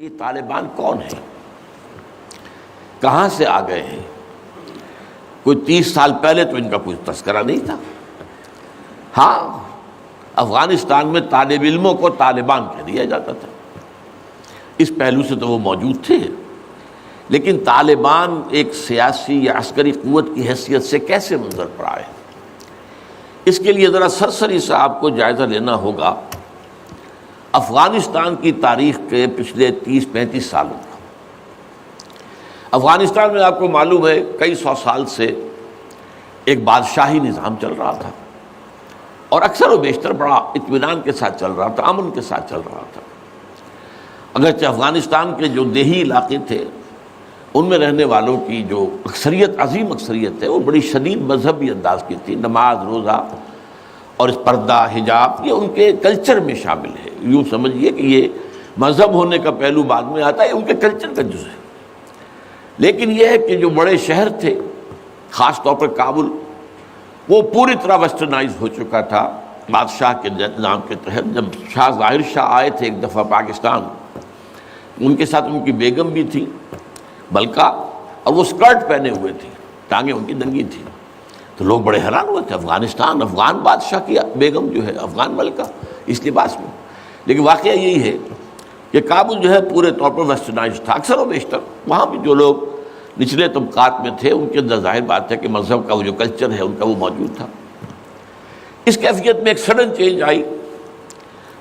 یہ طالبان کون ہیں، کہاں سے آ گئے ہیں؟ کوئی 30 سال پہلے تو ان کا کوئی تذکرہ نہیں تھا۔ ہاں، افغانستان میں طالب علموں کو طالبان کہہ دیا جاتا تھا، اس پہلو سے تو وہ موجود تھے، لیکن طالبان ایک سیاسی یا عسکری قوت کی حیثیت سے کیسے منظر پر آئے، اس کے لیے ذرا سرسری سے آپ کو جائزہ لینا ہوگا افغانستان کی تاریخ کے پچھلے 30-35 سالوں کا۔ افغانستان میں آپ کو معلوم ہے کئی سو سال سے ایک بادشاہی نظام چل رہا تھا، اور اکثر و بیشتر بڑا اطمینان کے ساتھ چل رہا تھا، امن کے ساتھ چل رہا تھا۔ اگرچہ افغانستان کے جو دیہی علاقے تھے ان میں رہنے والوں کی جو اکثریت، عظیم اکثریت ہے، وہ بڑی شدید مذہبی انداز کی تھی، نماز، روزہ اور اس پردہ، حجاب، یہ ان کے کلچر میں شامل ہے۔ یوں سمجھیے کہ یہ مذہب ہونے کا پہلو بعد میں آتا ہے، ان کے کلچر کا جز ہے۔ لیکن یہ ہے کہ جو بڑے شہر تھے، خاص طور پر کابل، وہ پوری طرح ویسٹرنائز ہو چکا تھا بادشاہ کے نظام کے تحت۔ جب شاہ ظاہر شاہ آئے تھے ایک دفعہ پاکستان، ان کے ساتھ ان کی بیگم بھی تھی ملکہ، اور وہ اسکرٹ پہنے ہوئے تھی، ٹانگیں ان کی ننگی تھی، تو لوگ بڑے حیران ہوئے تھے، افغانستان، افغان بادشاہ کی بیگم جو ہے، افغان ملکہ اس لباس میں۔ لیکن واقعہ یہی ہے کہ کابل جو ہے پورے طور پر ویسٹرنائز تھا، اکثر و بیشتر وہاں بھی جو لوگ نچلے طبقات میں تھے ان کے اندر ظاہر بات ہے کہ مذہب کا وہ جو کلچر ہے ان کا وہ موجود تھا۔ اس کیفیت میں ایک سڈن چینج آئی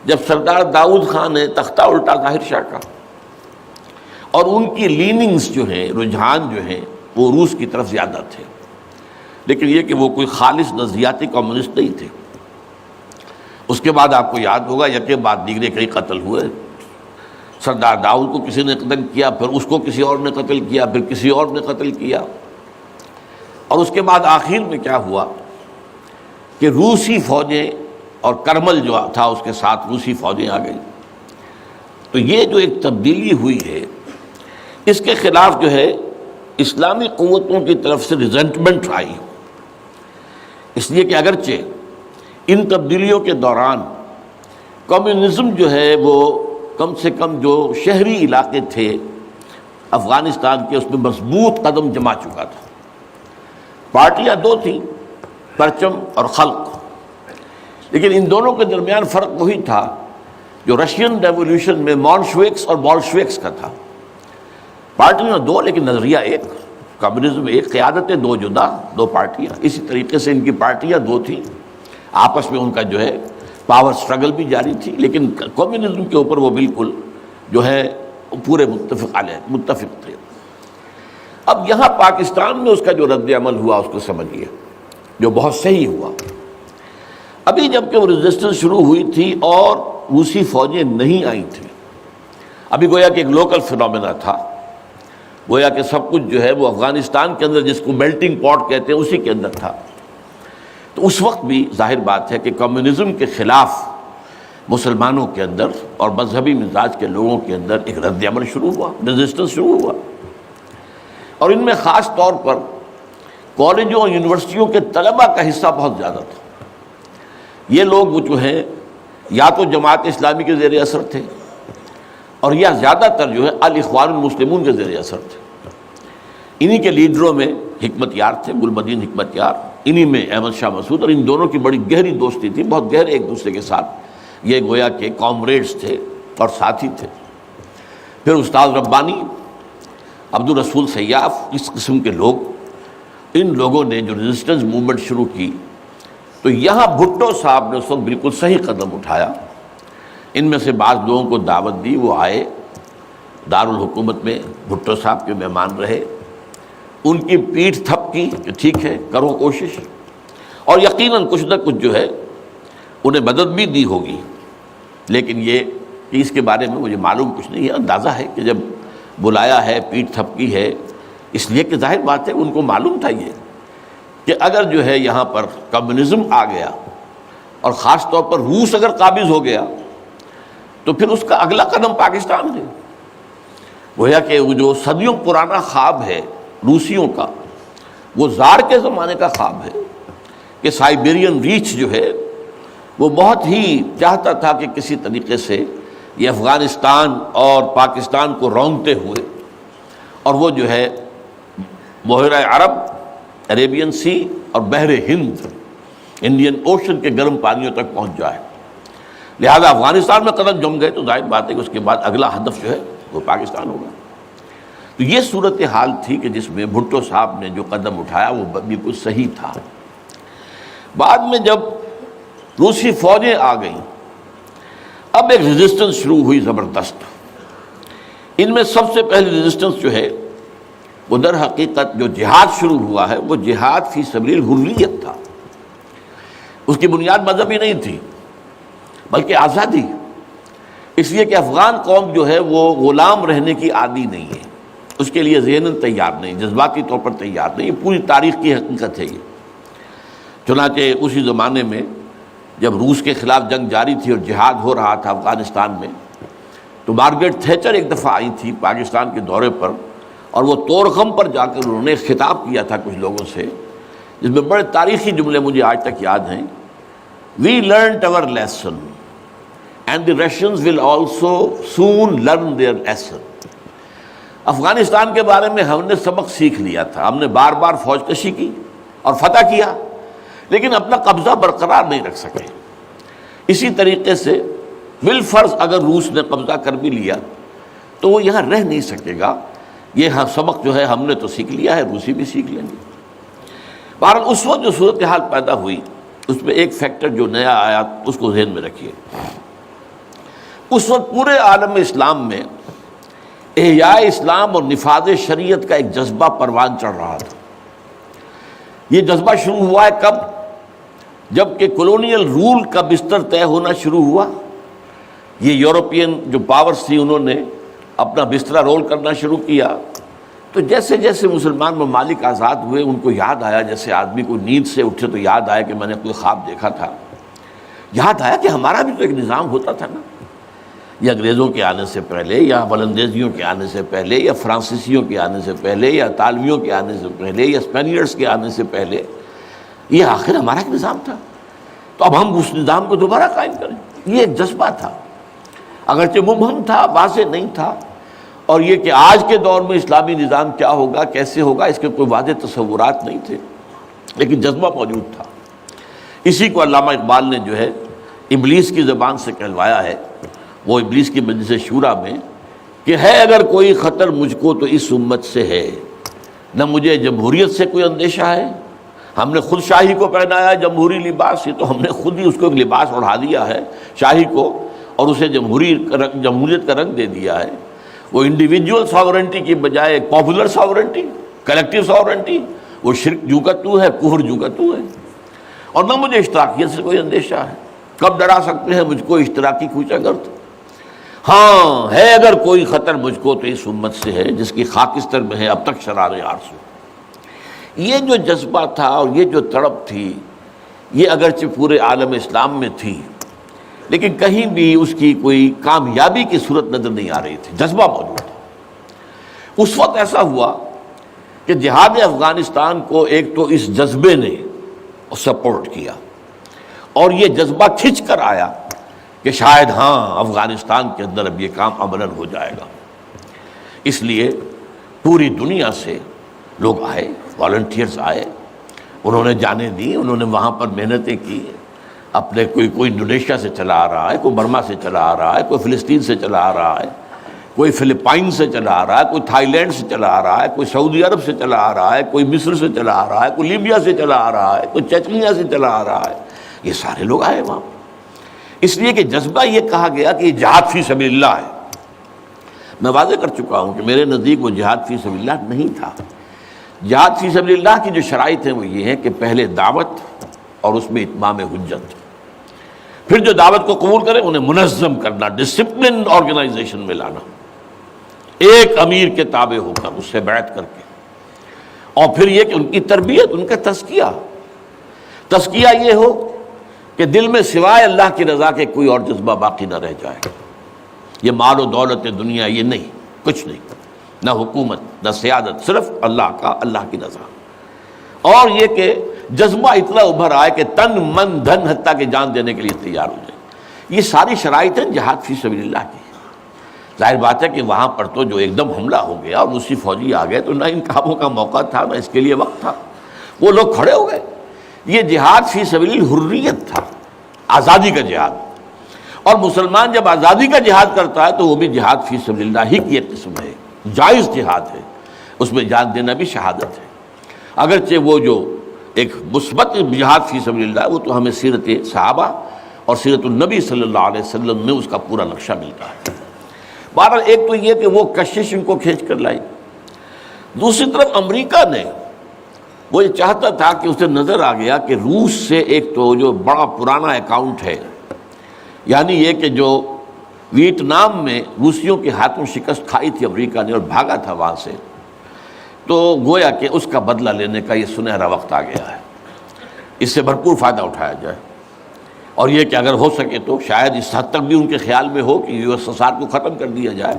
جب سردار داؤد خان نے تختہ الٹا ظاہر شاہ کا، اور ان کی لیننگز جو ہیں، رجحان جو ہیں، وہ روس کی طرف زیادہ تھے، لیکن یہ کہ وہ کوئی خالص نظریاتی کمیونسٹ نہیں تھے۔ اس کے بعد آپ کو یاد ہوگا یکے بعد دیگرے کئی قتل ہوئے۔ سردار داؤد کو کسی نے قتل کیا، پھر اس کو کسی اور نے قتل کیا، پھر کسی اور نے قتل کیا، اور اس کے بعد آخر میں کیا ہوا کہ روسی فوجیں اور کرمل جو تھا اس کے ساتھ روسی فوجیں آ گئی۔ تو یہ جو ایک تبدیلی ہوئی ہے، اس کے خلاف جو ہے اسلامی قوتوں کی طرف سے ریزنٹمنٹ آئی، اس لیے کہ اگرچہ ان تبدیلیوں کے دوران کمیونزم جو ہے وہ کم سے کم جو شہری علاقے تھے افغانستان کے، اس میں مضبوط قدم جما چکا تھا۔ پارٹیاں دو تھیں، پرچم اور خلق، لیکن ان دونوں کے درمیان فرق وہی تھا جو رشین ریولوشن میں مونشوکس اور بولشوکس کا تھا۔ پارٹیاں دو لیکن نظریہ ایک، کمیونزم ایک، قیادتیں دو جدا، دو پارٹیاں۔ اسی طریقے سے ان کی پارٹیاں دو تھیں، آپس میں ان کا جو ہے پاور سٹرگل بھی جاری تھی، لیکن کمیونزم کے اوپر وہ بالکل جو ہے پورے متفق تھے۔ اب یہاں پاکستان میں اس کا جو رد عمل ہوا اس کو سمجھیے، جو بہت صحیح ہوا۔ ابھی جب کہ وہ ریزسٹنس شروع ہوئی تھی اور روسی فوجیں نہیں آئی تھیں، ابھی گویا کہ ایک لوکل فینومینا تھا، گویا کہ سب کچھ جو ہے وہ افغانستان کے اندر، جس کو میلٹنگ پاٹ کہتے ہیں، اسی کے اندر تھا۔ تو اس وقت بھی ظاہر بات ہے کہ کمیونزم کے خلاف مسلمانوں کے اندر اور مذہبی مزاج کے لوگوں کے اندر ایک رد عمل شروع ہوا، ریزسٹنس شروع ہوا، اور ان میں خاص طور پر کالجوں اور یونیورسٹیوں کے طلباء کا حصہ بہت زیادہ تھا۔ یہ لوگ جو ہیں یا تو جماعت اسلامی کے زیر اثر تھے، اور یا زیادہ تر جو ہے الاخوان المسلمون کے زیر اثر تھے۔ انہی کے لیڈروں میں حکمت یار تھے، گلبدین حکمت یار، انہی میں احمد شاہ مسعود، اور ان دونوں کی بڑی گہری دوستی تھی، بہت گہرے ایک دوسرے کے ساتھ یہ گویا کہ کامریڈز تھے اور ساتھی تھے۔ پھر استاد ربانی، عبد الرسول سیاف، اس قسم کے لوگ، ان لوگوں نے جو ریزسٹنس موومنٹ شروع کی، تو یہاں بھٹو صاحب نے اس وقت بالکل صحیح قدم اٹھایا۔ ان میں سے بعض لوگوں کو دعوت دی، وہ آئے دارالحکومت میں، بھٹو صاحب کے مہمان رہے، ان کی پیٹھ تھپ کی کہ ٹھیک ہے کرو کوشش، اور یقیناً کچھ نہ کچھ جو ہے انہیں مدد بھی دی ہوگی، لیکن یہ کہ اس کے بارے میں مجھے معلوم کچھ نہیں ہے۔ اندازہ ہے کہ جب بلایا ہے، پیٹھ تھپکی ہے، اس لیے کہ ظاہر بات ہے ان کو معلوم تھا یہ کہ اگر جو ہے یہاں پر کمیونزم آ گیا اور خاص طور پر روس اگر قابض ہو گیا تو پھر اس کا اگلا قدم پاکستان ہے۔ گویا کہ وہ جو صدیوں پرانا خواب ہے روسیوں کا، وہ زار کے زمانے کا خواب ہے کہ سائبیرین ریچ جو ہے وہ بہت ہی چاہتا تھا کہ کسی طریقے سے یہ افغانستان اور پاکستان کو رونگتے ہوئے، اور وہ جو ہے بحیرہ عرب، عریبین سی اور بحر ہند، انڈین اوشن کے گرم پانیوں تک پہنچ جائے۔ لہذا افغانستان میں قدم جم گئے تو ظاہر بات ہے کہ اس کے بعد اگلا ہدف جو ہے وہ پاکستان ہوگا۔ تو یہ صورتحال تھی کہ جس میں بھٹو صاحب نے جو قدم اٹھایا وہ بالکل صحیح تھا۔ بعد میں جب روسی فوجیں آ گئیں، اب ایک ریزسٹنس شروع ہوئی زبردست۔ ان میں سب سے پہلی ریزسٹنس جو ہے وہ در حقیقت جو جہاد شروع ہوا ہے وہ جہاد فی سبیل الحریت تھا۔ اس کی بنیاد مذہبی نہیں تھی بلکہ آزادی، اس لیے کہ افغان قوم جو ہے وہ غلام رہنے کی عادی نہیں ہے، اس کے لیے ذہناً تیار نہیں، جذباتی طور پر تیار نہیں، یہ پوری تاریخ کی حقیقت ہے یہ۔ چنانچہ اسی زمانے میں جب روس کے خلاف جنگ جاری تھی اور جہاد ہو رہا تھا افغانستان میں، تو مارگریٹ تھیچر ایک دفعہ آئی تھی پاکستان کے دورے پر، اور وہ طورخم پر جا کر انہوں نے خطاب کیا تھا کچھ لوگوں سے، جس میں بڑے تاریخی جملے مجھے آج تک یاد ہیں۔ We learnt our lesson and the Russians will also soon learn their lesson۔ Afghanistan کے بارے میں ہم نے سبق سیکھ لیا تھا، ہم نے بار بار فوج کشی کی اور فتح کیا، لیکن اپنا قبضہ برقرار نہیں رکھ سکے۔ اسی طریقے سے بالفرض اگر روس نے قبضہ کر بھی لیا تو وہ یہاں رہ نہیں سکے گا۔ یہ سبق جو ہے ہم نے تو سیکھ لیا ہے، روسی بھی سیکھ لیں گے۔ بہرحال اس وقت جو صورتحال پیدا ہوئی اس میں ایک فیکٹر جو نیا آیا اس کو ذہن میں رکھیے۔ اس وقت پورے عالم اسلام میں احیاء اسلام اور نفاذ شریعت کا ایک جذبہ پروان چڑھ رہا تھا۔ یہ جذبہ شروع ہوا ہے کب؟ جب کہ کولونیل رول کا بستر طے ہونا شروع ہوا۔ یہ یورپین جو پاورز تھی انہوں نے اپنا بستر رول کرنا شروع کیا، تو جیسے جیسے مسلمان ممالک آزاد ہوئے ان کو یاد آیا، جیسے آدمی کو نیند سے اٹھے تو یاد آیا کہ میں نے کوئی خواب دیکھا تھا، یاد آیا کہ ہمارا بھی تو ایک نظام ہوتا تھا نا، یا انگریزوں کے آنے سے پہلے، یا ولندیزیوں کے آنے سے پہلے، یا فرانسیسیوں کے آنے سے پہلے، یا اطالویوں کے آنے سے پہلے، یا اسپینیئرز کے آنے سے پہلے، یہ آخر ہمارا ایک نظام تھا، تو اب ہم اس نظام کو دوبارہ قائم کریں۔ یہ ایک جذبہ تھا، اگرچہ مبہم تھا، واضح نہیں تھا، اور یہ کہ آج کے دور میں اسلامی نظام کیا ہوگا، کیسے ہوگا، اس کے کوئی واضح تصورات نہیں تھے، لیکن جذبہ موجود تھا۔ اسی کو علامہ اقبال نے جو ہے ابلیس کی زبان سے کہلوایا ہے، وہ ابلیس کی مجلس شورا میں، کہ ہے اگر کوئی خطر مجھ کو تو اس امت سے ہے، نہ مجھے جمہوریت سے کوئی اندیشہ ہے، ہم نے خود شاہی کو پہنایا جمہوری لباس، یہ تو ہم نے خود ہی اس کو ایک لباس اڑا دیا ہے شاہی کو، اور اسے جمہوریت کا رنگ دے دیا ہے۔ وہ انڈیویجول ساورنٹی کی بجائے ایک پاپولر ساورنٹی، کلیکٹیو ساورنٹی، وہ شرک جو کا تو ہے، کفر جو کا تو ہے، اور نہ مجھے اشتراکیت سے کوئی اندیشہ ہے۔ کب ڈرا سکتے ہیں مجھ کو اشتراکی کوچہ گرد؟ ہاں ہے اگر کوئی خطر مجھ کو تو اس امت سے ہے جس کی خاکستر میں ہے اب تک شرار آرزو۔ یہ جو جذبہ تھا اور یہ جو تڑپ تھی، یہ اگرچہ پورے عالم اسلام میں تھی، لیکن کہیں بھی اس کی کوئی کامیابی کی صورت نظر نہیں آ رہی تھی، جذبہ موجود تھا۔ اس وقت ایسا ہوا کہ جہاد افغانستان کو ایک تو اس جذبے نے سپورٹ کیا، اور یہ جذبہ کھنچ کر آیا کہ شاید ہاں افغانستان کے اندر اب یہ کام عملاً ہو جائے گا۔ اس لیے پوری دنیا سے لوگ آئے، والنٹیئرز آئے، انہوں نے جانیں دی، انہوں نے وہاں پر محنتیں کی، اپنے کوئی انڈونیشیا سے چلا آ رہا ہے، کوئی برما سے چلا آ رہا ہے، کوئی فلسطین سے چلا آ رہا ہے، کوئی فلپائن سے چلا آ رہا ہے، کوئی تھائی لینڈ سے چلا آ رہا ہے، کوئی سعودی عرب سے چلا آ رہا ہے، کوئی مصر سے چلا آ رہا ہے، کوئی لیبیا سے چلا آ رہا ہے، کوئی چچنیا سے چلا آ رہا ہے، یہ سارے لوگ آئے وہاں، اس لیے کہ جذبہ یہ کہا گیا کہ یہ جہاد فی سبیل اللہ ہے۔ میں واضح کر چکا ہوں کہ میرے نزدیک وہ جہاد فی سبیل اللہ نہیں تھا۔ جہاد فی سبیل اللہ کی جو شرائط ہیں وہ یہ ہے کہ پہلے دعوت اور اس میں اتمام حجت، پھر جو دعوت کو قبول کرے انہیں منظم کرنا، ڈسپلن آرگنائزیشن میں لانا، ایک امیر کے تابع ہو کر اس سے بیعت کر کے، اور پھر یہ کہ ان کی تربیت، ان کا تزکیہ یہ ہو کہ دل میں سوائے اللہ کی رضا کے کوئی اور جذبہ باقی نہ رہ جائے۔ یہ مال و دولت دنیا یہ نہیں، کچھ نہیں، نہ حکومت نہ سیادت، صرف اللہ کی رضا، اور یہ کہ جذبہ اتنا ابھر آئے کہ تن من دھن حتیٰ کہ جان دینے کے لیے تیار ہو جائے۔ یہ ساری شرائط ہیں جہاد فی سبیل اللہ کی۔ ظاہر بات ہے کہ وہاں پر تو جو ایک دم حملہ ہو گیا اور روسی فوجی آ گئے تو نہ ان کاموں کا موقع تھا نہ اس کے لیے وقت تھا، وہ لوگ کھڑے ہو گئے۔ یہ جہاد فی سبیل الحریت تھا، آزادی کا جہاد، اور مسلمان جب آزادی کا جہاد کرتا ہے تو وہ بھی جہاد فی سبیل اللہ ہی کی ایک قسم ہے، جائز جہاد ہے، اس میں جان دینا بھی شہادت ہے، اگرچہ وہ جو ایک مثبت جہاد فی سبیل اللہ وہ تو ہمیں سیرت صحابہ اور سیرت النبی صلی اللہ علیہ وسلم میں اس کا پورا نقشہ ملتا ہے۔ بہرحال ایک تو یہ کہ وہ کشش ان کو کھینچ کر لائی، دوسری طرف امریکہ نے وہ یہ چاہتا تھا کہ اسے نظر آ گیا کہ روس سے ایک تو جو بڑا پرانا اکاؤنٹ ہے، یعنی یہ کہ جو ویتنام میں روسیوں کے ہاتھوں شکست کھائی تھی امریکہ نے اور بھاگا تھا وہاں سے، تو گویا کہ اس کا بدلہ لینے کا یہ سنہرا وقت آ گیا ہے، اس سے بھرپور فائدہ اٹھایا جائے، اور یہ کہ اگر ہو سکے تو شاید اس حد تک بھی ان کے خیال میں ہو کہ یو ایس ایس آر کو ختم کر دیا جائے۔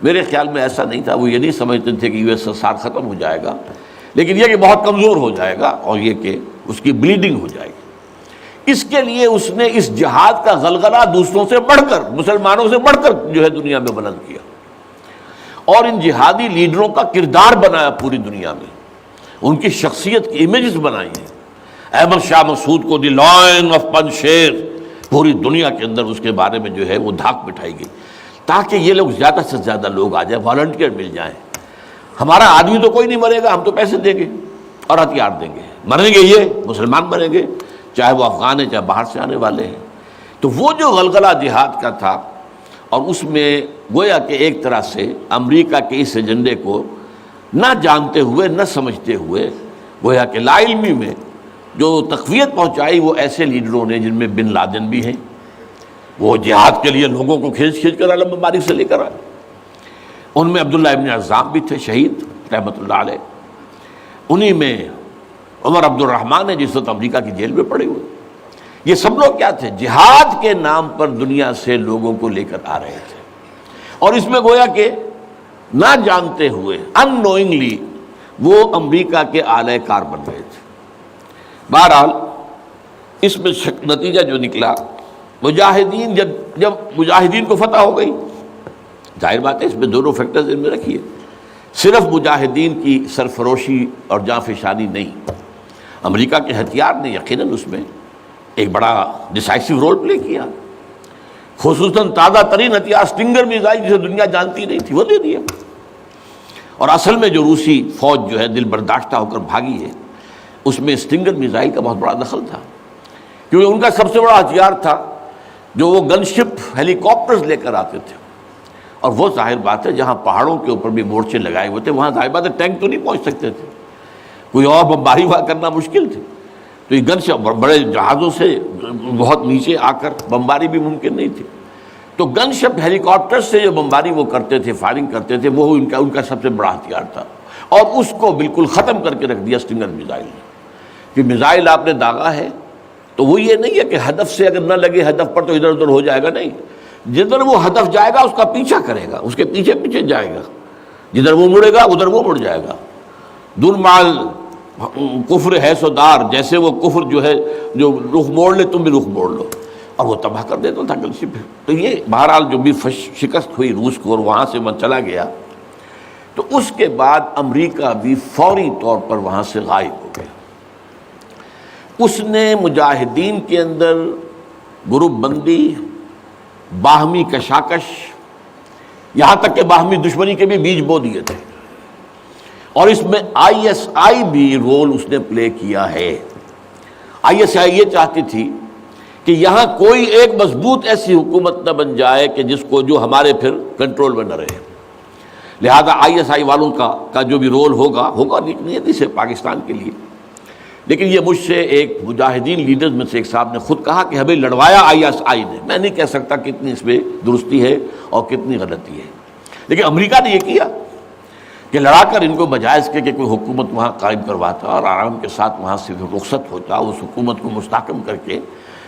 میرے خیال میں ایسا نہیں تھا، وہ یہ نہیں سمجھتے تھے کہ یو ایس ایس آر ختم ہو جائے گا، لیکن یہ کہ بہت کمزور ہو جائے گا اور یہ کہ اس کی بلیڈنگ ہو جائے گی۔ اس کے لیے اس نے اس جہاد کا غلغلہ دوسروں سے بڑھ کر، مسلمانوں سے بڑھ کر جو ہے دنیا میں بلند کیا، اور ان جہادی لیڈروں کا کردار بنایا پوری دنیا میں، ان کی شخصیت کی امیجز بنائی ہیں۔ احمد شاہ مسعود کو دی لائن آف پنشیر پوری دنیا کے اندر اس کے بارے میں جو ہے وہ دھاک بٹھائی گئی، تاکہ یہ لوگ زیادہ سے زیادہ لوگ آ جائیں، والنٹیئر مل جائیں۔ ہمارا آدمی تو کوئی نہیں مرے گا، ہم تو پیسے دیں گے اور ہتھیار دیں گے، مریں گے یہ مسلمان مریں گے، چاہے وہ افغان ہیں چاہے باہر سے آنے والے ہیں۔ تو وہ جو غلغلہ جہاد کا تھا، اور اس میں گویا کہ ایک طرح سے امریکہ کے اس ایجنڈے کو نہ جانتے ہوئے نہ سمجھتے ہوئے گویا کہ لا علمی میں جو تقویت پہنچائی وہ ایسے لیڈروں نے جن میں بن لادن بھی ہیں، وہ جہاد کے لیے لوگوں کو کھینچ کر علم مبارک سے لے کر آئے، ان میں عبداللہ ابن عزام بھی تھے شہید رحمۃ اللہ علیہ، انہی میں عمر عبد الرحمن ہے جس وقت امریکہ کی جیل میں پڑے ہوئے۔ یہ سب لوگ کیا تھے؟ جہاد کے نام پر دنیا سے لوگوں کو لے کر آ رہے تھے، اور اس میں گویا کہ نہ جانتے ہوئے ان نوئنگلی وہ امریکہ کے اعلی کار بن رہے تھے۔ بہرحال اس میں نتیجہ جو نکلا، مجاہدین جب مجاہدین کو فتح ہو گئی، ظاہر بات ہے اس میں دونوں فیکٹرز ان میں رکھیے، صرف مجاہدین کی سرفروشی اور جاں فشانی نہیں، امریکہ کے ہتھیار نے یقیناً اس میں ایک بڑا ڈیسائسو رول پلے کیا، خصوصاً تازہ ترین ہتھیار اسٹنگر میزائل جسے دنیا جانتی نہیں تھی وہ دے دیا، اور اصل میں جو روسی فوج جو ہے دل برداشتہ ہو کر بھاگی ہے اس میں اسٹنگر میزائل کا بہت بڑا دخل تھا، کیونکہ ان کا سب سے بڑا ہتھیار تھا جو وہ گن شپ ہیلی کاپٹرز لے کر آتے تھے، اور وہ ظاہر بات ہے جہاں پہاڑوں کے اوپر بھی مورچے لگائے ہوئے تھے وہاں ظاہر بات ہے ٹینک تو نہیں پہنچ سکتے تھے، کوئی اور بمباری وہاں کرنا مشکل تھی، تو یہ گن شپ بڑے جہازوں سے بہت نیچے آ کر بمباری بھی ممکن نہیں تھی، تو گن شپ ہیلی کاپٹر سے جو بمباری وہ کرتے تھے، فائرنگ کرتے تھے، وہ ان کا سب سے بڑا ہتھیار تھا، اور اس کو بالکل ختم کر کے رکھ دیا اسٹنگر میزائل نے، کہ میزائل آپ نے داغا ہے تو وہ یہ نہیں ہے کہ ہدف سے اگر نہ لگے ہدف پر تو ادھر ادھر ہو جائے گا، نہیں، جدھر وہ ہدف جائے گا اس کا پیچھا کرے گا، اس کے پیچھے پیچھے جائے گا، جدھر وہ مڑے گا ادھر وہ مڑ جائے گا، دور مال کفر ہے سو دار، جیسے وہ کفر جو ہے جو رخ موڑ لے تم بھی رخ موڑ لو، اور وہ تباہ کر دیتا تھا گن شپ۔ تو یہ بہرحال جو بھی شکست ہوئی روس کو اور وہاں سے من چلا گیا، تو اس کے بعد امریکہ بھی فوری طور پر وہاں سے غائب ہو گیا۔ اس نے مجاہدین کے اندر گروپ بندی، باہمی کشاکش، یہاں تک کہ باہمی دشمنی کے بھی بیج بو دیے تھے، اور اس میں آئی ایس آئی بھی رول اس نے پلے کیا ہے۔ آئی ایس آئی یہ چاہتی تھی کہ یہاں کوئی ایک مضبوط ایسی حکومت نہ بن جائے کہ جو ہمارے پھر کنٹرول میں نہ رہے، لہذا آئی ایس آئی والوں کا جو بھی رول ہوگا نیتی سے پاکستان کے لیے، لیکن یہ مجھ سے ایک مجاہدین لیڈرز میں سے ایک صاحب نے خود کہا کہ ہمیں لڑوایا آئی ایس آئی نے، میں نہیں کہہ سکتا کتنی اس میں درستی ہے اور کتنی غلطی ہے، لیکن امریکہ نے یہ کیا کہ لڑا کر ان کو بجائے اس کے کہ کوئی حکومت وہاں قائم کرواتا اور آرام کے ساتھ وہاں سے رخصت ہوتا، اس حکومت کو مستحکم کر کے،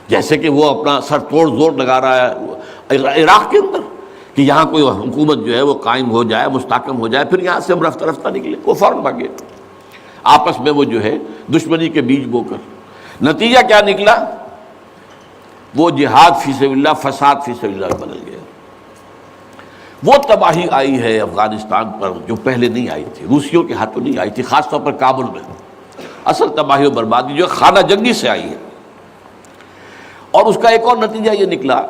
جیسے کہ وہ اپنا سر توڑ زور لگا رہا ہے عراق کے اندر کہ یہاں کوئی حکومت جو ہے وہ قائم ہو جائے، مستحکم ہو جائے، پھر یہاں سے ہم رفتہ رفتہ نکلے، وہ فوراً بھاگے، آپس میں وہ جو ہے دشمنی کے بیج بو کر۔ نتیجہ کیا نکلا؟ وہ جہاد فی سبیل اللہ فساد فی سبیل اللہ بدل گیا۔ وہ تباہی آئی ہے افغانستان پر جو پہلے نہیں آئی تھی، روسیوں کے ہاتھوں نہیں آئی تھی، خاص طور پر کابل میں اصل تباہی و بربادی جو خانہ جنگی سے آئی ہے۔ اور اس کا ایک اور نتیجہ یہ نکلا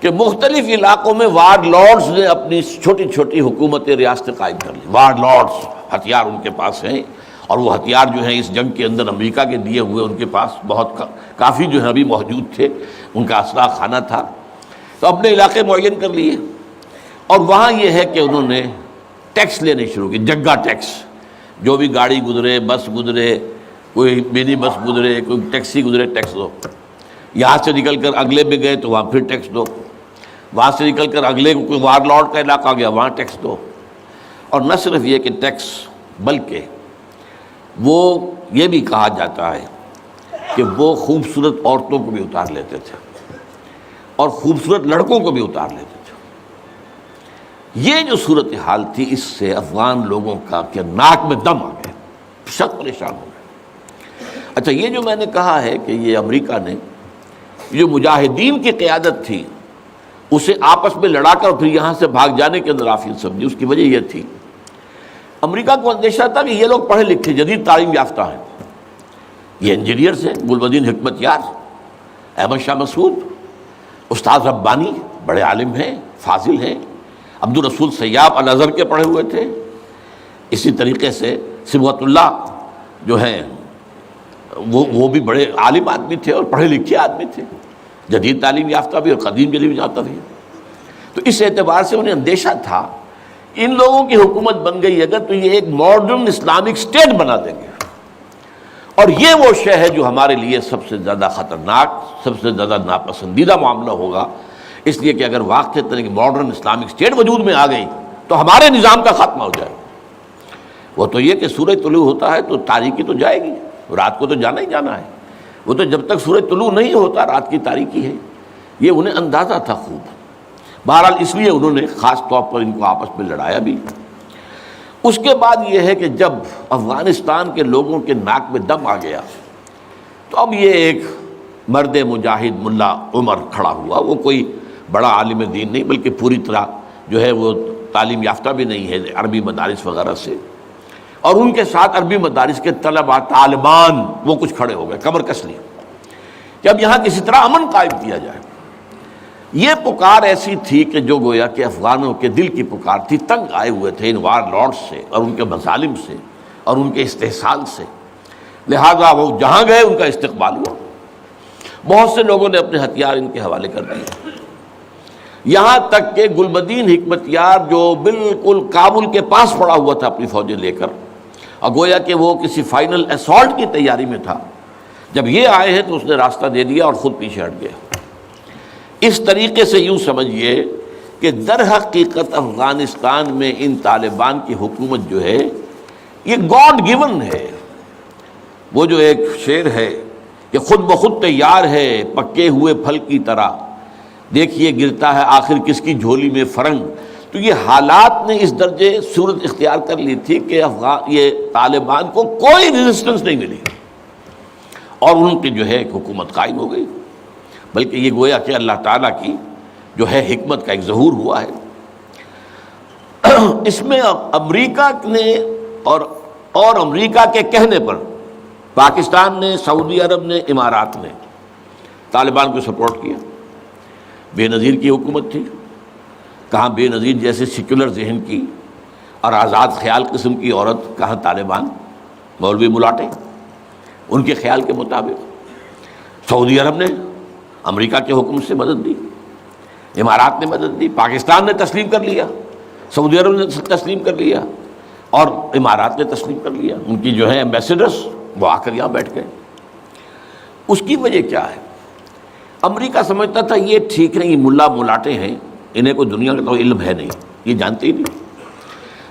کہ مختلف علاقوں میں وار لارڈز نے اپنی چھوٹی چھوٹی حکومتیں ریاستیں قائم کر لی۔ وار لارڈز، ہتھیار ان کے پاس ہیں، اور وہ ہتھیار جو ہیں اس جنگ کے اندر امریکہ کے دیے ہوئے ان کے پاس بہت کافی جو ہے ابھی موجود تھے، ان کا اسلحہ خانہ تھا، تو اپنے علاقے معین کر لیے۔ اور وہاں یہ ہے کہ انہوں نے ٹیکس لینے شروع کی، جگہ ٹیکس، جو بھی گاڑی گزرے، بس گزرے، کوئی منی بس گزرے، کوئی ٹیکسی گزرے، ٹیکس دو۔ یہاں سے نکل کر اگلے میں گئے تو وہاں پھر ٹیکس دو، وہاں سے نکل کر اگلے کوئی وار لارڈ کا علاقہ آ گیا وہاں ٹیکس دو۔ اور نہ صرف یہ کہ ٹیکس، بلکہ وہ یہ بھی کہا جاتا ہے کہ وہ خوبصورت عورتوں کو بھی اتار لیتے تھے اور خوبصورت لڑکوں کو بھی اتار لیتے تھے۔ یہ جو صورتحال تھی، اس سے افغان لوگوں کا کہ ناک میں دم آ گیا، سخت پریشان ہو گئے۔ اچھا، یہ جو میں نے کہا ہے کہ یہ امریکہ نے جو مجاہدین کی قیادت تھی اسے آپس میں لڑا کر پھر یہاں سے بھاگ جانے کے اندر آفیت سمجھی، اس کی وجہ یہ تھی امریکہ کو اندیشہ تھا کہ یہ لوگ پڑھے لکھے جدید تعلیم یافتہ ہیں، یہ انجینئرز ہیں، گلبدین حکمت یار، احمد شاہ مسعود، استاد ربانی بڑے عالم ہیں، فاضل ہیں، عبدالرسول سیاب الازہر کے پڑھے ہوئے تھے، اسی طریقے سے صبغت اللہ جو ہیں وہ بھی بڑے عالم آدمی تھے اور پڑھے لکھے آدمی تھے، جدید تعلیم یافتہ بھی اور قدیم تعلیم یافتہ بھی۔ تو اس اعتبار سے انہیں اندیشہ تھا ان لوگوں کی حکومت بن گئی اگر تو یہ ایک ماڈرن اسلامک اسٹیٹ بنا دیں گے، اور یہ وہ شے ہے جو ہمارے لیے سب سے زیادہ خطرناک، سب سے زیادہ ناپسندیدہ معاملہ ہوگا، اس لیے کہ اگر واقعتاً ایک ماڈرن اسلامک اسٹیٹ وجود میں آ گئی تو ہمارے نظام کا خاتمہ ہو جائے۔ وہ تو یہ کہ سورج طلوع ہوتا ہے تو تاریکی تو جائے گی، رات کو تو جانا ہی جانا ہے، وہ تو جب تک سورج طلوع نہیں ہوتا رات کی تاریکی ہے، یہ انہیں اندازہ تھا خوب۔ بہرحال اس لیے انہوں نے خاص طور پر ان کو آپس میں لڑایا بھی۔ اس کے بعد یہ ہے کہ جب افغانستان کے لوگوں کے ناک میں دم آ گیا تو اب یہ ایک مرد مجاہد ملا عمر کھڑا ہوا، وہ کوئی بڑا عالم دین نہیں بلکہ پوری طرح جو ہے وہ تعلیم یافتہ بھی نہیں ہے عربی مدارس وغیرہ سے، اور ان کے ساتھ عربی مدارس کے طلباء طالبان وہ کچھ کھڑے ہو گئے، کمر کس لی کہ اب یہاں کسی طرح امن قائم کیا جائے۔ یہ پکار ایسی تھی کہ جو گویا کہ افغانوں کے دل کی پکار تھی، تنگ آئے ہوئے تھے ان وار لارڈ سے اور ان کے مظالم سے اور ان کے استحصال سے، لہذا وہ جہاں گئے ان کا استقبال ہوا۔ بہت سے لوگوں نے اپنے ہتھیار ان کے حوالے کر دیے، یہاں تک کہ گلبدین حکمت یار جو بالکل کابل کے پاس پڑا ہوا تھا اپنی فوجیں لے کر، اور گویا کہ وہ کسی فائنل اسالٹ کی تیاری میں تھا، جب یہ آئے ہیں تو اس نے راستہ دے دیا اور خود پیچھے ہٹ گیا۔ اس طریقے سے یوں سمجھیے کہ در حقیقت افغانستان میں ان طالبان کی حکومت جو ہے یہ گاڈ گیون ہے۔ وہ جو ایک شعر ہے کہ خود بخود تیار ہے پکے ہوئے پھل کی طرح، دیکھیے گرتا ہے آخر کس کی جھولی میں فرنگ۔ تو یہ حالات نے اس درجے صورت اختیار کر لی تھی کہ یہ طالبان کو کوئی ریزسٹنس نہیں ملی اور ان کی جو ہے ایک حکومت قائم ہو گئی، بلکہ یہ گویا کہ اللہ تعالیٰ کی جو ہے حکمت کا ایک ظہور ہوا ہے۔ اس میں امریکہ نے اور امریکہ کے کہنے پر پاکستان نے، سعودی عرب نے، امارات نے طالبان کو سپورٹ کیا۔ بے نظیر کی حکومت تھی، کہاں بے نظیر جیسے سیکولر ذہن کی اور آزاد خیال قسم کی عورت، کہاں طالبان مولوی ملاٹے ان کے خیال کے مطابق۔ سعودی عرب نے امریکہ کے حکم سے مدد دی، امارات نے مدد دی، پاکستان نے تسلیم کر لیا، سعودی عرب نے تسلیم کر لیا اور امارات نے تسلیم کر لیا۔ ان کی جو ہے ایمبیسڈرز وہ آ کر یہاں بیٹھ گئے۔ اس کی وجہ کیا ہے؟ امریکہ سمجھتا تھا یہ ٹھیک نہیں، ملا ملاٹے ہیں، انہیں کوئی دنیا کا تو علم ہے نہیں، یہ جانتے ہی نہیں،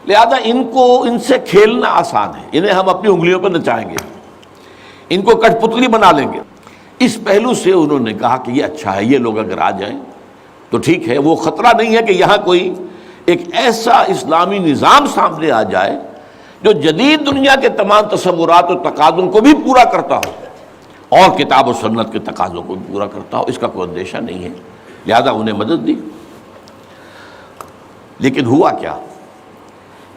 لہذا ان سے کھیلنا آسان ہے، انہیں ہم اپنی انگلیوں پر نچائیں گے، ان کو کٹ پتلی بنا لیں گے۔ اس پہلو سے انہوں نے کہا کہ یہ اچھا ہے، یہ لوگ اگر آ جائیں تو ٹھیک ہے، وہ خطرہ نہیں ہے کہ یہاں کوئی ایک ایسا اسلامی نظام سامنے آ جائے جو جدید دنیا کے تمام تصورات و تقاضوں کو بھی پورا کرتا ہو اور کتاب و سنت کے تقاضوں کو بھی پورا کرتا ہو، اس کا کوئی اندیشہ نہیں ہے، لہذا انہیں مدد دی۔ لیکن ہوا کیا؟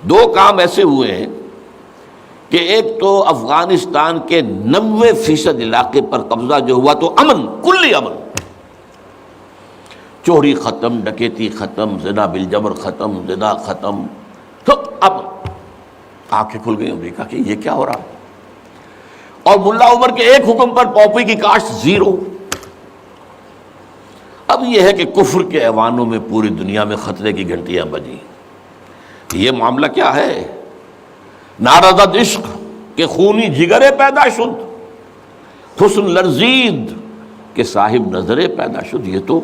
دو کام ایسے ہوئے ہیں کہ ایک تو افغانستان کے 90% علاقے پر قبضہ جو ہوا تو امن، کلی امن، چوری ختم، ڈکیتی ختم، زنا بالجبر ختم، زنا ختم، تو اب آنکھیں کھل گئی امریکہ کی یہ کیا ہو رہا ہے؟ اور ملا عمر کے ایک حکم پر پاپی کی کاشت زیرو۔ اب یہ ہے کہ کفر کے ایوانوں میں پوری دنیا میں خطرے کی گھنٹیاں بجیں۔ یہ معاملہ کیا ہے؟ نارضت عشق کے خونی جگرے پیدا شد، حسن لرزید کے صاحب نظرے پیدا شد۔ یہ تو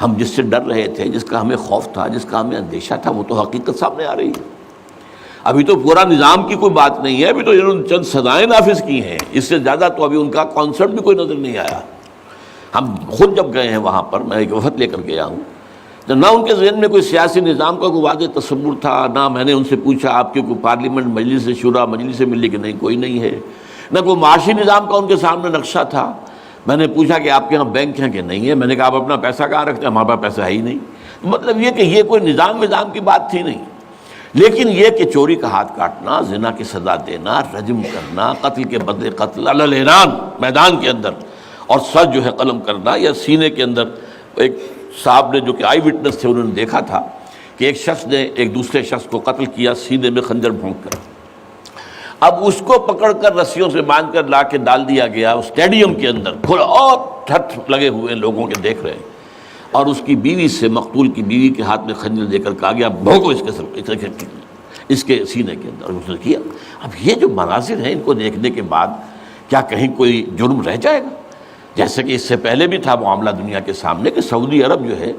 ہم جس سے ڈر رہے تھے، جس کا ہمیں خوف تھا، جس کا ہمیں اندیشہ تھا، وہ تو حقیقت سامنے آ رہی ہے۔ ابھی تو پورا نظام کی کوئی بات نہیں ہے، ابھی تو انہوں نے چند سزائیں نافذ کی ہیں، اس سے زیادہ تو ابھی ان کا کانسیپٹ بھی کوئی نظر نہیں آیا۔ ہم خود جب گئے ہیں وہاں پر، میں ایک وفد لے کر گیا ہوں، تو نہ ان کے ذہن میں کوئی سیاسی نظام کا کوئی واضح تصور تھا، نہ میں نے ان سے پوچھا آپ کی کوئی پارلیمنٹ مجلس شورا مجلس سے ملی کہ نہیں کوئی نہیں ہے، نہ کوئی معاشی نظام کا ان کے سامنے نقشہ تھا۔ میں نے پوچھا کہ آپ کے یہاں بینک ہیں کہ نہیں ہے، میں نے کہا آپ اپنا پیسہ کہاں رکھتے ہیں؟ ہمارے پاس پیسہ ہے ہی نہیں۔ مطلب یہ کہ یہ کوئی نظام کی بات تھی نہیں، لیکن یہ کہ چوری کا ہاتھ کاٹنا، زنا کی سزا دینا، رجم کرنا، قتل کے بدلے قتل علی الاعلان میدان کے اندر، اور سر جو ہے قلم کرنا یا سینے کے اندر۔ ایک صاحب نے جو کہ آئی وٹنس تھے، انہوں نے دیکھا تھا کہ ایک شخص نے ایک دوسرے شخص کو قتل کیا سینے میں خنجر بھونک کر۔ اب اس کو پکڑ کر رسیوں سے باندھ کر لا کے ڈال دیا گیا اسٹیڈیم کے اندر، کھلا اور ٹھٹ لگے ہوئے لوگوں کے دیکھ رہے ہیں، اور اس کی بیوی سے، مقتول کی بیوی کے ہاتھ میں خنجر دے کر کہا گیا بھونکو اس کے سینے کے اندر، اس نے کیا۔ اب یہ جو مناظر ہیں ان کو دیکھنے کے بعد کیا کہیں کوئی جرم رہ جائے گا؟ جیسے کہ اس سے پہلے بھی تھا معاملہ دنیا کے سامنے کہ سعودی عرب جو ہے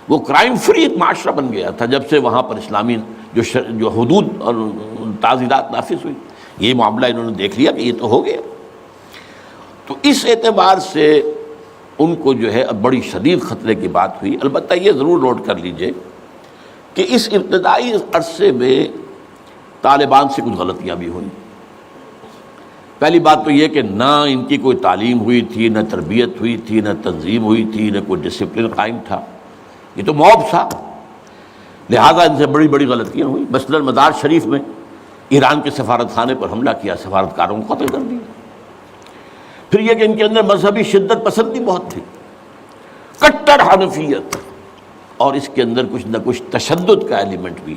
وہ کرائم فری ایک معاشرہ بن گیا تھا جب سے وہاں پر اسلامی جو حدود اور تعزیرات نافذ ہوئی۔ یہ معاملہ انہوں نے دیکھ لیا کہ یہ تو ہو گیا، تو اس اعتبار سے ان کو جو ہے اب بڑی شدید خطرے کی بات ہوئی۔ البتہ یہ ضرور نوٹ کر لیجئے کہ اس ابتدائی عرصے میں طالبان سے کچھ غلطیاں بھی ہوئیں۔ پہلی بات تو یہ کہ نہ ان کی کوئی تعلیم ہوئی تھی، نہ تربیت ہوئی تھی، نہ تنظیم ہوئی تھی، نہ کوئی ڈسپلن قائم تھا، یہ تو موب تھا، لہذا ان سے بڑی بڑی غلطیاں ہوئیں۔ مثلا مزار شریف میں ایران کے سفارت خانے پر حملہ کیا، سفارتکاروں کو قتل کر دیا۔ پھر یہ کہ ان کے اندر مذہبی شدت پسندی بہت تھی، کٹر حنفیت، اور اس کے اندر کچھ نہ کچھ تشدد کا ایلیمنٹ بھی۔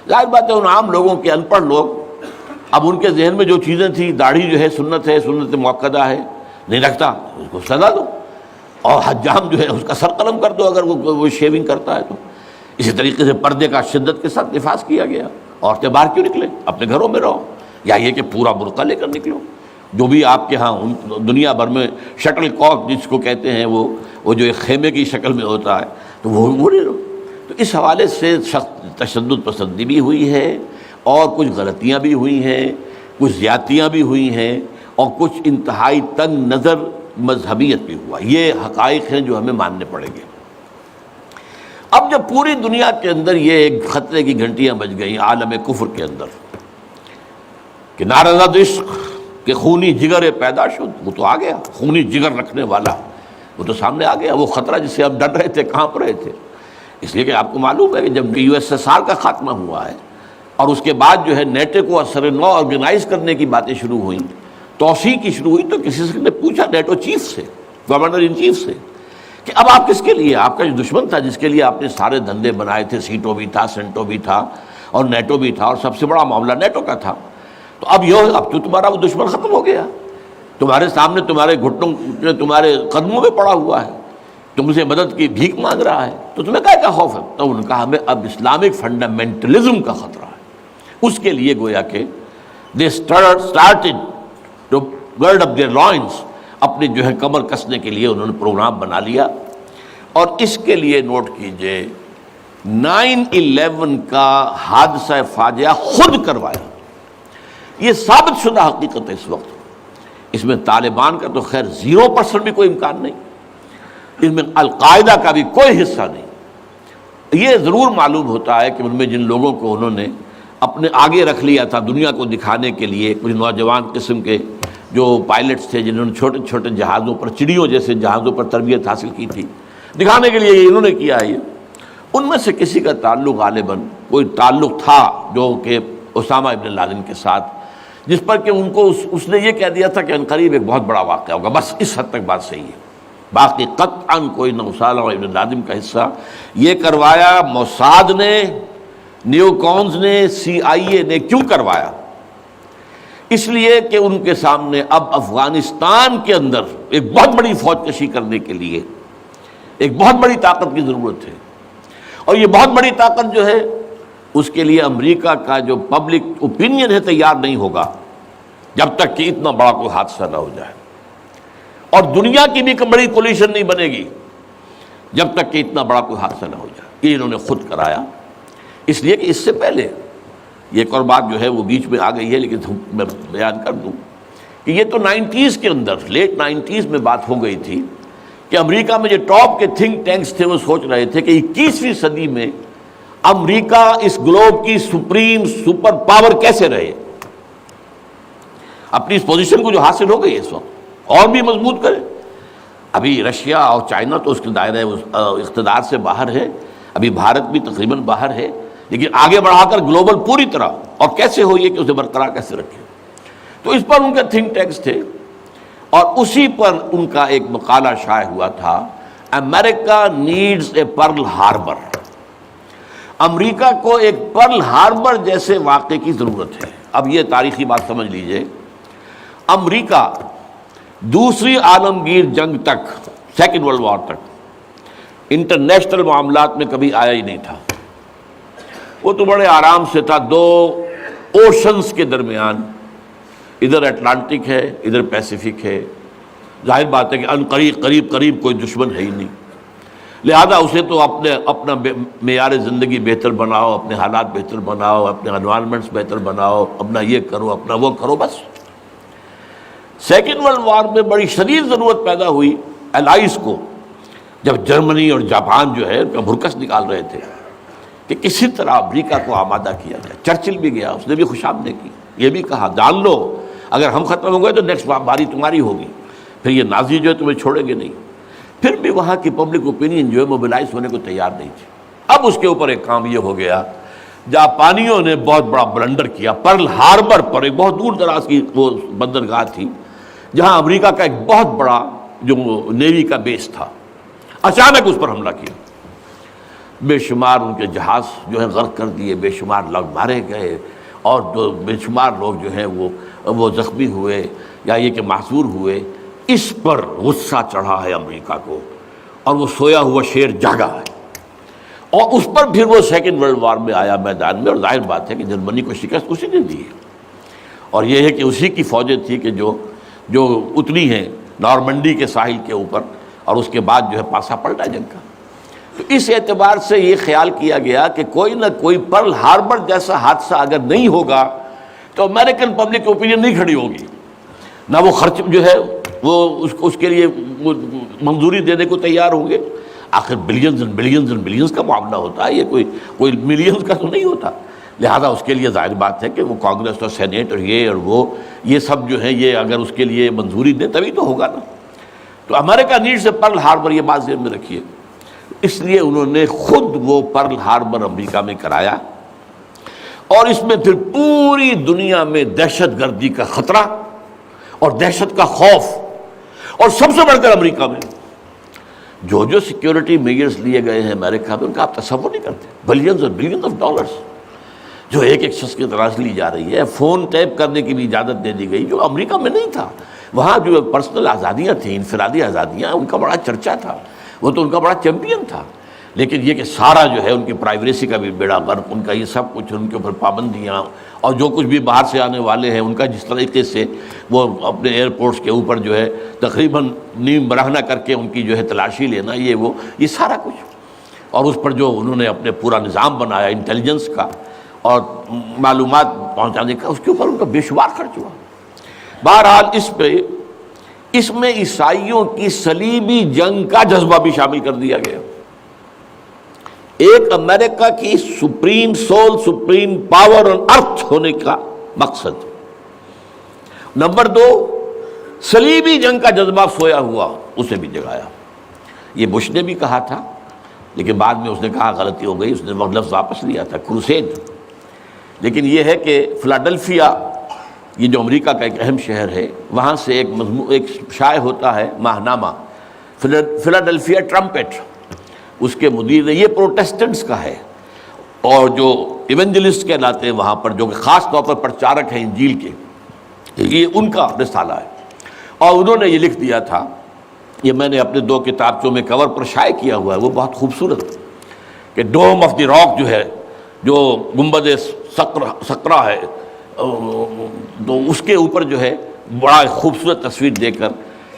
ظاہر بات ہے ان عام لوگوں کے، ان پڑھ لوگ، اب ان کے ذہن میں جو چیزیں تھیں، داڑھی جو ہے سنت موقدہ ہے، نہیں رکھتا اس کو سزا دو، اور حجام جو ہے اس کا سر قلم کر دو اگر وہ شیونگ کرتا ہے تو۔ اسی طریقے سے پردے کا شدت کے ساتھ نفاذ کیا گیا، عورتیں باہر کیوں نکلیں، اپنے گھروں میں رہو، یا یہ کہ پورا برقع لے کر نکلو، جو بھی آپ کے ہاں دنیا بھر میں شٹل کاک جس کو کہتے ہیں وہ جو ایک خیمے کی شکل میں ہوتا ہے تو وہ لے لو۔ تو اس حوالے سے تشدد پسندی بھی ہوئی ہے، اور کچھ غلطیاں بھی ہوئی ہیں، کچھ زیادتیاں بھی ہوئی ہیں، اور کچھ انتہائی تنگ نظر مذہبیت بھی ہوا۔ یہ حقائق ہیں جو ہمیں ماننے پڑیں گے۔ اب جب پوری دنیا کے اندر یہ ایک خطرے کی گھنٹیاں بج گئیں عالم کفر کے اندر کہ نارضت عشق کہ خونی جگر پیدا شد، وہ تو آ گیا، خونی جگر رکھنے والا وہ تو سامنے آ گیا، وہ خطرہ جس سے ہم ڈر رہے تھے، کانپ رہے تھے۔ اس لیے کہ آپ کو معلوم ہے کہ جب USSR کا خاتمہ ہوا ہے اور اس کے بعد جو ہے نیٹو کو اثر نو آرگنائز کرنے کی باتیں شروع ہوئیں، توسیع کی شروع ہوئی، تو کسی سے نے پوچھا نیٹو چیف سے، گورنر ان چیف سے، کہ اب آپ کس کے لیے، آپ کا جو دشمن تھا جس کے لیے آپ نے سارے دھندے بنائے تھے، سیٹو بھی تھا، سینٹو بھی تھا، اور نیٹو بھی تھا، اور سب سے بڑا معاملہ نیٹو کا تھا، تو اب تو تمہارا وہ دشمن ختم ہو گیا، تمہارے سامنے، تمہارے گھٹنوں، تمہارے قدموں میں پڑا ہوا ہے، تم سے مدد کی بھیک مانگ رہا ہے، تو تمہیں کیا خوف ہے؟ تو انہوں نے کہا ہمیں اب اسلامک فنڈامنٹلزم کا خطرہ ہے۔ اس کے لیے گویا کہ they started to gird up their loins، اپنے جو ہے کمر کسنے کے لیے انہوں نے پروگرام بنا لیا۔ اور اس کے لیے نوٹ کیجئے 9/11 کا حادثہ فاجعہ خود کروایا، یہ ثابت شدہ حقیقت ہے اس وقت۔ اس میں طالبان کا تو خیر 0% بھی کوئی امکان نہیں، اس میں القاعدہ کا بھی کوئی حصہ نہیں۔ یہ ضرور معلوم ہوتا ہے کہ ان میں جن لوگوں کو انہوں نے اپنے آگے رکھ لیا تھا دنیا کو دکھانے کے لیے، کچھ نوجوان قسم کے جو پائلٹس تھے جنہوں نے چھوٹے چھوٹے جہازوں پر، چڑیوں جیسے جہازوں پر تربیت حاصل کی تھی، دکھانے کے لیے انہوں نے کیا ہے یہ، ان میں سے کسی کا تعلق غالباً کوئی تعلق تھا جو کہ اسامہ ابن لادن کے ساتھ، جس پر کہ ان کو اس نے یہ کہہ دیا تھا کہ عنقریب ایک بہت بڑا واقعہ ہوگا، بس اس حد تک بات صحیح ہے، باقی قطعاً کوئی نہ اسامہ ابن لادن کا حصہ۔ یہ کروایا موساد نے، نیو کونز نے، CIA نے۔ کیوں کروایا؟ اس لیے کہ ان کے سامنے اب افغانستان کے اندر ایک بہت بڑی فوج کشی کرنے کے لیے ایک بہت بڑی طاقت کی ضرورت ہے، اور یہ بہت بڑی طاقت جو ہے اس کے لیے امریکہ کا جو پبلک اوپینین ہے تیار نہیں ہوگا جب تک کہ اتنا بڑا کوئی حادثہ نہ ہو جائے، اور دنیا کی بھی بڑی کولیشن نہیں بنے گی جب تک کہ اتنا بڑا کوئی حادثہ نہ ہو جائے۔ یہ انہوں نے خود کرایا، اس لیے کہ اس سے پہلے یہ ایک اور بات جو ہے وہ بیچ میں آ گئی ہے، لیکن میں بیان کر دوں کہ یہ تو 90s کے اندر، لیٹ 90s میں بات ہو گئی تھی کہ امریکہ میں جو ٹاپ کے تھنک ٹینکس تھے وہ سوچ رہے تھے کہ 21ویں صدی میں امریکہ اس گلوب کی سپریم سپر پاور کیسے رہے، اپنی اس پوزیشن کو جو حاصل ہو گئی اس وقت اور بھی مضبوط کرے۔ ابھی رشیا اور چائنا تو اس کے دائرہ اقتدار سے باہر ہے، ابھی بھارت بھی تقریباً باہر ہے، لیکن آگے بڑھا کر گلوبل پوری طرح، اور کیسے ہو یہ کہ اسے برقرار کیسے رکھے۔ تو اس پر ان کے تھنک ٹینکس تھے، اور اسی پر ان کا ایک مقالہ شائع ہوا تھا، امریکہ نیڈز اے پرل ہاربر۔ امریکہ کو ایک پرل ہاربر جیسے واقعے کی ضرورت ہے۔ اب یہ تاریخی بات سمجھ لیجئے، امریکہ دوسری عالمگیر جنگ تک، سیکنڈ ورلڈ وار تک انٹرنیشنل معاملات میں کبھی آیا ہی نہیں تھا۔ وہ تو بڑے آرام سے تھا، دو اوشنز کے درمیان، ادھر اٹلانٹک ہے ادھر پیسیفک ہے، ظاہر بات ہے کہ ان قریب کوئی دشمن ہے ہی نہیں، لہذا اسے تو اپنا معیار زندگی بہتر بناؤ، اپنے حالات بہتر بناؤ، اپنے انوائرمنٹس بہتر بناؤ، اپنا یہ کرو اپنا وہ کرو، بس۔ سیکنڈ ورلڈ وار میں بڑی شدید ضرورت پیدا ہوئی الائز کو، جب جرمنی اور جاپان جو ہے بھرکس نکال رہے تھے کہ کسی طرح امریکہ کو آمادہ کیا جائے۔ چرچل بھی گیا، اس نے بھی خوشامدیں کی، یہ بھی کہا جان لو اگر ہم ختم ہو گئے تو نیکسٹ باری تمہاری ہوگی، پھر یہ نازی جو ہے تمہیں چھوڑیں گے نہیں۔ پھر بھی وہاں کی پبلک اوپینین جو ہے موبلائز ہونے کو تیار نہیں تھی۔ اب اس کے اوپر ایک کام یہ ہو گیا، جاپانیوں نے بہت بڑا بلنڈر کیا، پرل ہاربر پر، ایک بہت دور دراز کی وہ بندرگاہ تھی جہاں امریکہ کا ایک بہت بڑا جو نیوی کا بیس تھا، اچانک اس پر حملہ کیا، بے شمار ان کے جہاز جو ہے غرق کر دیے، بے شمار لوگ مارے گئے، اور بے شمار لوگ جو ہیں وہ زخمی ہوئے یا یہ کہ معذور ہوئے۔ اس پر غصہ چڑھا ہے امریکہ کو، اور وہ سویا ہوا شیر جاگا ہے، اور اس پر پھر وہ سیکنڈ ورلڈ وار میں آیا میدان میں، اور ظاہر بات ہے کہ جرمنی کو شکست اسی نے دی ہے، اور یہ ہے کہ اسی کی فوجیں تھی کہ جو اتری ہیں نارمنڈی کے ساحل کے اوپر، اور اس کے بعد جو ہے پاسا پلٹا جنگ کا۔ تو اس اعتبار سے یہ خیال کیا گیا کہ کوئی نہ کوئی پرل ہاربر جیسا حادثہ اگر نہیں ہوگا تو امریکن پبلک اوپینین نہیں کھڑی ہوگی، نہ وہ خرچ جو ہے وہ اس کے لیے منظوری دینے کو تیار ہوں گے۔ آخر billions and billions and billions کا معاملہ ہوتا ہے، یہ کوئی ملینز کا تو نہیں ہوتا، لہذا اس کے لیے ظاہر بات ہے کہ وہ کانگریس اور سینیٹ اور یہ سب جو ہے یہ اگر اس کے لیے منظوری دیں تبھی تو ہوگا نا۔ تو امریکہ نیڈ سے پرل ہاربر، یہ بات ذہن میں رکھیے۔ اس لیے انہوں نے خود وہ پرل ہاربر امریکہ میں کرایا، اور اس میں پھر پوری دنیا میں دہشت گردی کا خطرہ اور دہشت کا خوف، اور سب سے بڑھ کر امریکہ میں جو سیکیورٹی میجرز لیے گئے ہیں امریکہ میں، ان کا آپ تصور نہیں کرتے، بلینز اور بلینز آف ڈالرز جو ایک شخص کی طرح سے لی جا رہی ہے۔ فون ٹیپ کرنے کی بھی اجازت دے دی گئی، جو امریکہ میں نہیں تھا۔ وہاں جو پرسنل آزادیاں تھیں، انفرادی آزادیاں، ان کا بڑا چرچا تھا، وہ تو ان کا بڑا چیمپئن تھا، لیکن یہ کہ سارا جو ہے ان کی پرائیویسی کا بھی بیڑا غرق، ان کا یہ سب کچھ، ان کے اوپر پابندیاں، اور جو کچھ بھی باہر سے آنے والے ہیں ان کا جس طریقے سے وہ اپنے ایئرپورٹس کے اوپر جو ہے تقریباً نیم برہنہ کر کے ان کی جو ہے تلاشی لینا، یہ سارا کچھ، اور اس پر جو انہوں نے اپنے پورا نظام بنایا انٹیلیجنس کا اور معلومات پہنچانے کا، اس کے اوپر ان کا بے شمار خرچ ہوا۔ بہرحال اس میں عیسائیوں کی صلیبی جنگ کا جذبہ بھی شامل کر دیا گیا۔ ایک امریکہ کی supreme soul, supreme power on earth ہونے کا مقصد۔ نمبر 2، صلیبی جنگ کا جذبہ سویا ہوا، اسے بھی جگایا۔ یہ بش نے بھی کہا تھا، لیکن بعد میں اس نے کہا غلطی ہو گئی، اس نے وہ لفظ واپس لیا تھا، کروسیڈ۔ لیکن یہ ہے کہ فلاڈلفیا، یہ جو امریکہ کا ایک اہم شہر ہے، وہاں سے ایک شائع ہوتا ہے ماہنامہ فلاڈلفیا ٹرمپٹ، اس کے مدیر نے، یہ پروٹیسٹنٹس کا ہے، اور جو ایونجلسٹ کہلاتے ہیں وہاں پر، جو کہ خاص طور پر پرچارک ہیں انجیل کے، یہ ان کا رسالہ ہے۔ اور انہوں نے یہ لکھ دیا تھا، یہ میں نے اپنے 2 کتابچوں میں کور پر شائع کیا ہوا ہے، وہ بہت خوبصورت، کہ ڈوم آف دی راک جو ہے، جو گنبد سقرا ہے، تو اس کے اوپر جو ہے بڑا خوبصورت تصویر دے کر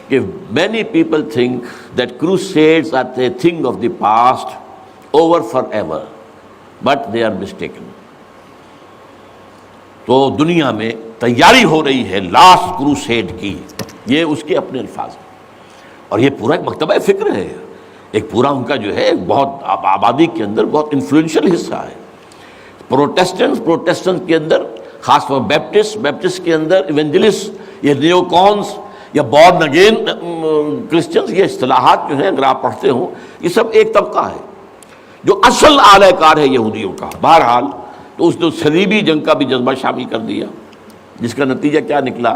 کہ many people think that crusades are a thing of the past, over forever, but they are mistaken۔ تو دنیا میں تیاری ہو رہی ہے لاسٹ کروسیڈ کی، یہ اس کے اپنے الفاظ ہیں، اور یہ پورا ایک مکتبہ فکر ہے، ایک پورا ان کا جو ہے بہت آبادی کے اندر بہت انفلوئنشل حصہ ہے۔ پروٹیسٹنٹ کے اندر خاص طور بیپٹسٹ کے اندر ایونجلسٹ، یہ نیو کونس یا بورن اگین کرسچنز، یہ اصطلاحات جو ہیں اگر آپ پڑھتے ہوں، یہ سب ایک طبقہ ہے جو اصل اعلی کار ہے یہودیوں کا۔ بہرحال تو اس نے صلیبی جنگ کا بھی جذبہ شامل کر دیا، جس کا نتیجہ کیا نکلا؟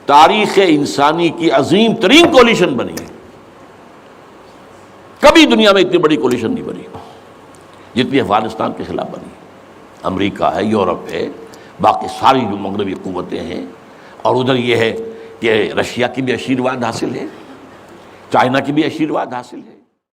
تاریخ انسانی کی عظیم ترین کولیشن بنی ہے۔ کبھی دنیا میں اتنی بڑی کولیشن نہیں بنی جتنی افغانستان کے خلاف بنی۔ امریکہ ہے، یورپ ہے، باقی ساری جو مغربی قوتیں ہیں، اور ادھر یہ ہے کہ رشیا کی بھی آشیرواد حاصل ہے، چائنا کی بھی آشیرواد حاصل ہے۔